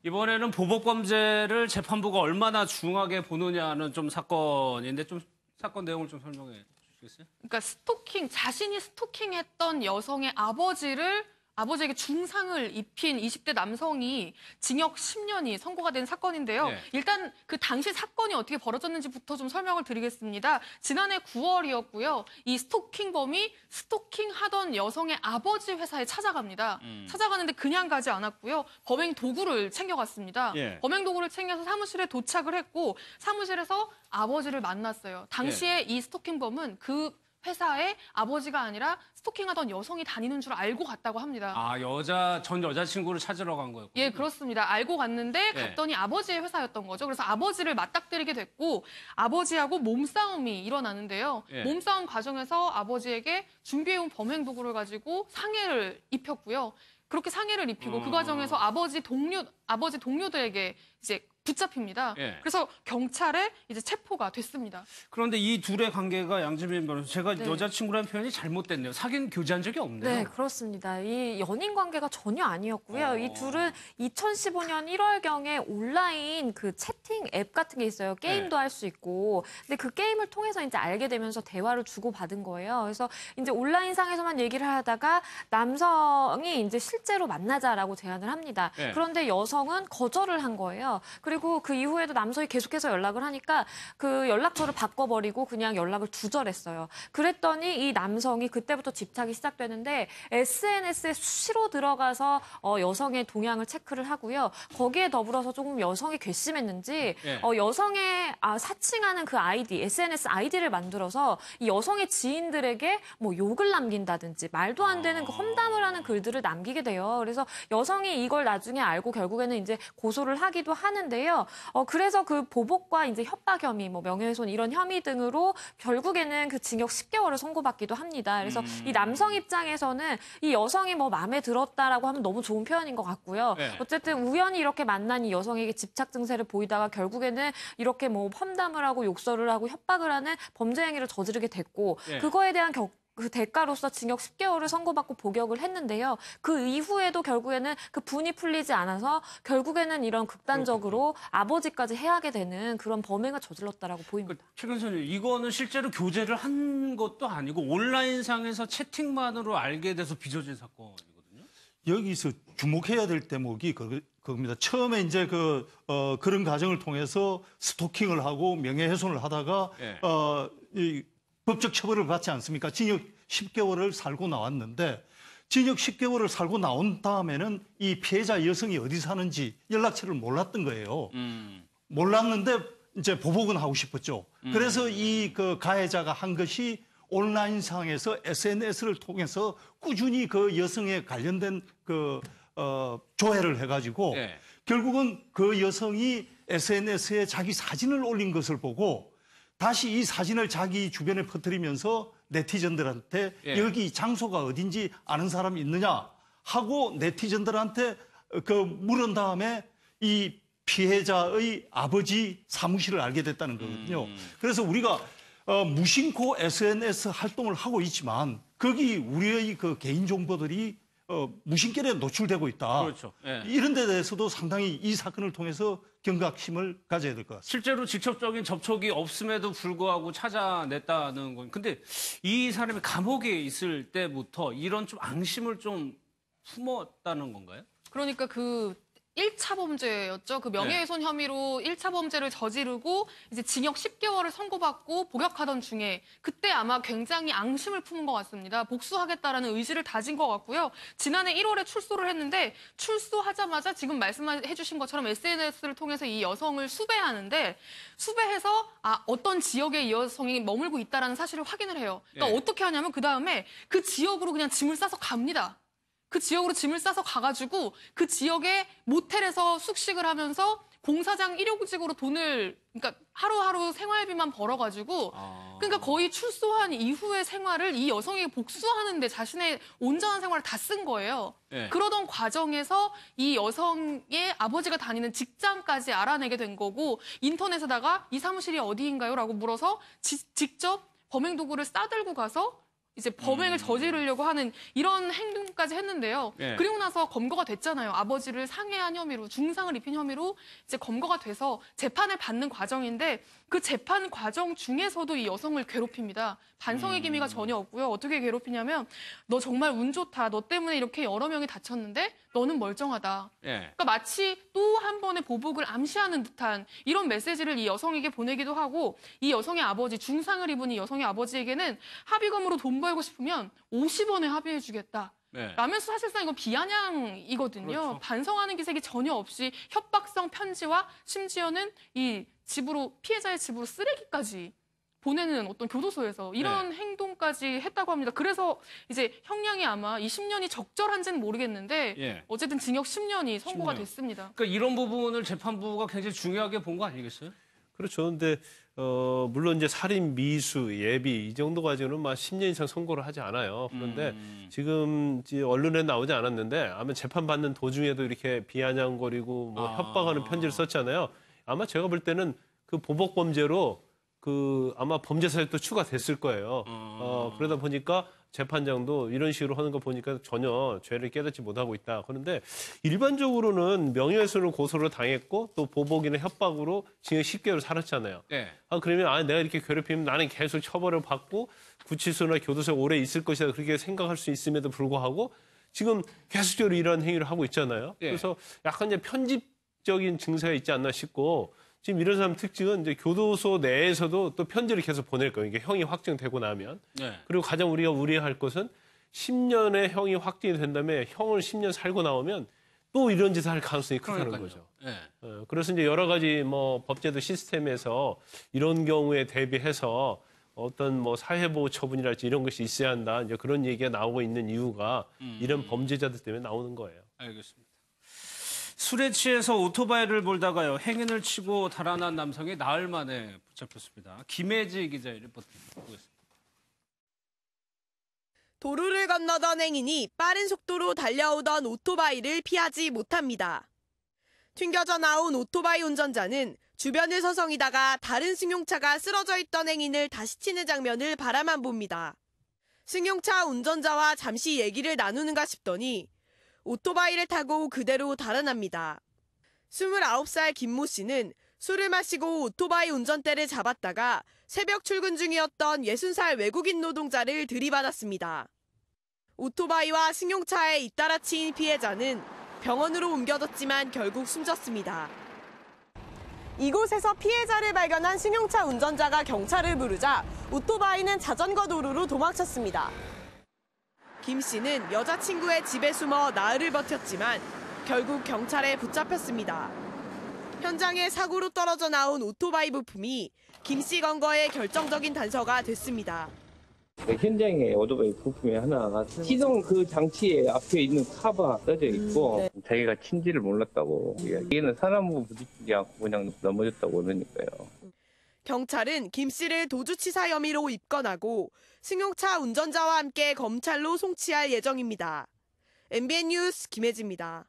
이번에는 보복범죄를 재판부가 얼마나 중하게 보느냐는 좀 사건인데 좀 사건 내용을 좀 설명해 주시겠어요? 그러니까 자신이 스토킹했던 여성의 아버지에게 중상을 입힌 20대 남성이 징역 10년이 선고가 된 사건인데요. 네. 일단 그 당시 사건이 어떻게 벌어졌는지부터 좀 설명을 드리겠습니다. 지난해 9월이었고요. 이 스토킹범이 스토킹하던 여성의 아버지 회사에 찾아갑니다. 찾아가는데 그냥 가지 않았고요. 범행 도구를 챙겨갔습니다. 예. 범행 도구를 챙겨서 사무실에 도착을 했고 사무실에서 아버지를 만났어요. 당시에 이 스토킹범은 그 회사에 아버지가 아니라 스토킹하던 여성이 다니는 줄 알고 갔다고 합니다. 아, 전 여자친구를 찾으러 간 거였군요. 예, 그렇습니다. 알고 갔는데 예. 갔더니 아버지의 회사였던 거죠. 그래서 아버지를 맞닥뜨리게 됐고 아버지하고 몸싸움이 일어나는데요. 예. 몸싸움 과정에서 아버지에게 준비해온 범행 도구를 가지고 상해를 입혔고요. 그렇게 상해를 입히고 그 과정에서 아버지 동료들에게 이제 붙잡힙니다. 예. 그래서 경찰에 이제 체포가 됐습니다. 그런데 이 둘의 관계가 양지민 변호사, 제가 네. 여자친구라는 표현이 잘못됐네요. 사귄 교제한 적이 없네요. 네, 그렇습니다. 이 연인 관계가 전혀 아니었고요. 이 둘은 2015년 1월경에 온라인 그 채팅 앱 같은 게 있어요. 게임도 할 수 있고. 근데 그 게임을 통해서 이제 알게 되면서 대화를 주고받은 거예요. 그래서 이제 온라인상에서만 얘기를 하다가 남성이 이제 실제로 만나자라고 제안을 합니다. 네. 그런데 여성은 거절을 한 거예요. 그리고 그 이후에도 남성이 계속해서 연락을 하니까 그 연락처를 바꿔버리고 그냥 연락을 두절했어요. 그랬더니 이 남성이 그때부터 집착이 시작되는데 SNS에 수시로 들어가서 여성의 동향을 체크를 하고요. 거기에 더불어서 조금 여성이 괘씸했는지 여성의 사칭하는 그 아이디, SNS 아이디를 만들어서 이 여성의 지인들에게 뭐 욕을 남긴다든지 말도 안 되는 그 험담을 하는 글들을 남기게 돼요. 그래서 여성이 이걸 나중에 알고 결국에는 이제 고소를 하기도 하는데요. 그래서 그 보복과 이제 협박 혐의, 뭐 명예훼손 이런 혐의 등으로 결국에는 그 징역 10개월을 선고받기도 합니다. 그래서 이 남성 입장에서는 이 여성이 뭐 마음에 들었다라고 하면 너무 좋은 표현인 것 같고요. 네. 어쨌든 우연히 이렇게 만난 이 여성에게 집착 증세를 보이다가 결국에는 이렇게 뭐 험담을 하고 욕설을 하고 협박을 하는 범죄 행위를 저지르게 됐고 네. 그거에 대한 그 대가로서 징역 10개월을 선고받고 복역을 했는데요. 그 이후에도 결국에는 그 분이 풀리지 않아서 결국에는 이런 극단적으로 아버지까지 해하게 되는 그런 범행을 저질렀다라고 보입니다. 최 교수님, 이거는 실제로 교제를 한 것도 아니고 온라인상에서 채팅만으로 알게 돼서 빚어진 사건이거든요. 여기서 주목해야 될 대목이 그겁니다. 처음에 이제 그런 과정을 통해서 스토킹을 하고 명예훼손을 하다가 이 법적 처벌을 받지 않습니까? 징역 10개월을 살고 나왔는데 징역 10개월을 살고 나온 다음에는 이 피해자 여성이 어디 사는지 연락처를 몰랐던 거예요. 몰랐는데 이제 보복은 하고 싶었죠. 그래서 이 그 가해자가 한 것이 온라인상에서 SNS를 통해서 꾸준히 그 여성에 관련된 조회를 해가지고 결국은 그 여성이 SNS에 자기 사진을 올린 것을 보고 다시 이 사진을 자기 주변에 퍼뜨리면서 네티즌들한테 여기 장소가 어딘지 아는 사람 있느냐 하고 네티즌들한테 물은 다음에 이 피해자의 아버지 사무실을 알게 됐다는 거거든요. 그래서 우리가 무심코 SNS 활동을 하고 있지만 거기 우리의 그 개인 정보들이 무심결에 노출되고 있다. 그렇죠. 이런 데 대해서도 상당히 이 사건을 통해서 경각심을 가져야 될 것 같습니다. 실제로 직접적인 접촉이 없음에도 불구하고 찾아냈다는 건. 근데 이 사람이 감옥에 있을 때부터 이런 좀 앙심을 좀 품었다는 건가요? 그러니까 그 1차 범죄였죠. 그 명예훼손 혐의로 1차 범죄를 저지르고 이제 징역 10개월을 선고받고 복역하던 중에 그때 아마 굉장히 앙심을 품은 것 같습니다. 복수하겠다라는 의지를 다진 것 같고요. 지난해 1월에 출소를 했는데 출소하자마자 지금 말씀해 주신 것처럼 SNS를 통해서 이 여성을 수배하는데 수배해서 어떤 지역에 이 여성이 머물고 있다는 사실을 확인을 해요. 그러니까 어떻게 하냐면 그다음에 그 지역으로 그냥 짐을 싸서 갑니다. 그 지역으로 짐을 싸서 가가지고 그 지역의 모텔에서 숙식을 하면서 공사장 일용직으로 그러니까 하루하루 생활비만 벌어가지고 그러니까 거의 출소한 이후의 생활을 이 여성에게 복수하는데 자신의 온전한 생활을 다 쓴 거예요. 그러던 과정에서 이 여성의 아버지가 다니는 직장까지 알아내게 된 거고 인터넷에다가 이 사무실이 어디인가요? 라고 물어서 직접 범행 도구를 싸들고 가서 이제 범행을 저지르려고 하는 이런 행동까지 했는데요. 예. 그리고 나서 검거가 됐잖아요. 아버지를 상해한 혐의로, 중상을 입힌 혐의로 이제 검거가 돼서 재판을 받는 과정인데 그 재판 과정 중에서도 이 여성을 괴롭힙니다. 반성의 기미가 전혀 없고요. 어떻게 괴롭히냐면 너 정말 운 좋다. 너 때문에 이렇게 여러 명이 다쳤는데 너는 멀쩡하다. 예. 그러니까 마치 또 한 번의 보복을 암시하는 듯한 이런 메시지를 이 여성에게 보내기도 하고 이 여성의 아버지, 중상을 입은 이 여성의 아버지에게는 합의금으로 돈 벌고 싶으면 50원에 합의해주겠다. 네. 라면서 사실상 이건 비아냥이거든요. 그렇죠. 반성하는 기색이 전혀 없이 협박성 편지와 심지어는 이 집으로 피해자의 집으로 쓰레기까지 보내는 어떤 교도소에서 이런 행동까지 했다고 합니다. 그래서 이제 형량이 아마 이 10년이 적절한지는 모르겠는데 예. 어쨌든 징역 10년이 선고가 10년. 됐습니다. 그러니까 이런 부분을 재판부가 굉장히 중요하게 본 거 아니겠어요? 그렇죠. 근데 물론 이제 살인, 미수, 예비 이 정도 가지고는 막 10년 이상 선고를 하지 않아요. 그런데 지금 이제 언론에 나오지 않았는데 아마 재판 받는 도중에도 이렇게 비아냥거리고 뭐 협박하는 편지를 썼잖아요. 아마 제가 볼 때는 그 보복 범죄로 그 아마 범죄 사실도 추가됐을 거예요. 그러다 보니까 재판장도 이런 식으로 하는 거 보니까 전혀 죄를 깨닫지 못하고 있다. 그런데 일반적으로는 명예훼손을 고소를 당했고 또 보복이나 협박으로 징역 10개월 살았잖아요. 네. 그러면 내가 이렇게 괴롭히면 나는 계속 처벌을 받고 구치소나 교도소에 오래 있을 것이다. 그렇게 생각할 수 있음에도 불구하고 지금 계속적으로 이런 행위를 하고 있잖아요. 네. 그래서 약간 이제 편집적인 증세가 있지 않나 싶고 지금 이런 사람 특징은 이제 교도소 내에서도 또 편지를 계속 보낼 거예요. 이게 형이 확정되고 나면. 네. 그리고 가장 우리가 우려할 것은 10년의 형이 확정이 된 다음에 형을 10년 살고 나오면 또 이런 짓을 할 가능성이 크다는 거죠. 네. 그래서 이제 여러 가지 뭐 법제도 시스템에서 이런 경우에 대비해서 어떤 뭐 사회보호 처분이랄지 이런 것이 있어야 한다. 이제 그런 얘기가 나오고 있는 이유가 이런 범죄자들 때문에 나오는 거예요. 알겠습니다. 술에 취해서 오토바이를 몰다가요 행인을 치고 달아난 남성이 나흘 만에 붙잡혔습니다. 김혜지 기자의 리포트 보겠습니다. 도로를 건너던 행인이 빠른 속도로 달려오던 오토바이를 피하지 못합니다. 튕겨져 나온 오토바이 운전자는 주변을 서성이다가 다른 승용차가 쓰러져 있던 행인을 다시 치는 장면을 바라만 봅니다. 승용차 운전자와 잠시 얘기를 나누는가 싶더니 오토바이를 타고 그대로 달아납니다. 29살 김모 씨는 술을 마시고 오토바이 운전대를 잡았다가 새벽 출근 중이었던 60살 외국인 노동자를 들이받았습니다. 오토바이와 승용차에 잇따라 치인 피해자는 병원으로 옮겨졌지만 결국 숨졌습니다. 이곳에서 피해자를 발견한 승용차 운전자가 경찰을 부르자 오토바이는 자전거 도로로 도망쳤습니다. 김 씨는 여자친구의 집에 숨어 나흘을 버텼지만 결국 경찰에 붙잡혔습니다. 현장에 사고로 떨어져 나온 오토바이 부품이 김 씨 검거의 결정적인 단서가 됐습니다. 현장에 오토바이 부품이 하나가 시동 그 장치에 앞에 있는 카바가 떠져 있고 자기가 친지를 몰랐다고 얘는 사람하고 부딪히지 않고 그냥 넘어졌다고 그러니까요. 경찰은 김 씨를 도주치사 혐의로 입건하고 승용차 운전자와 함께 검찰로 송치할 예정입니다. MBN 뉴스 김혜지입니다.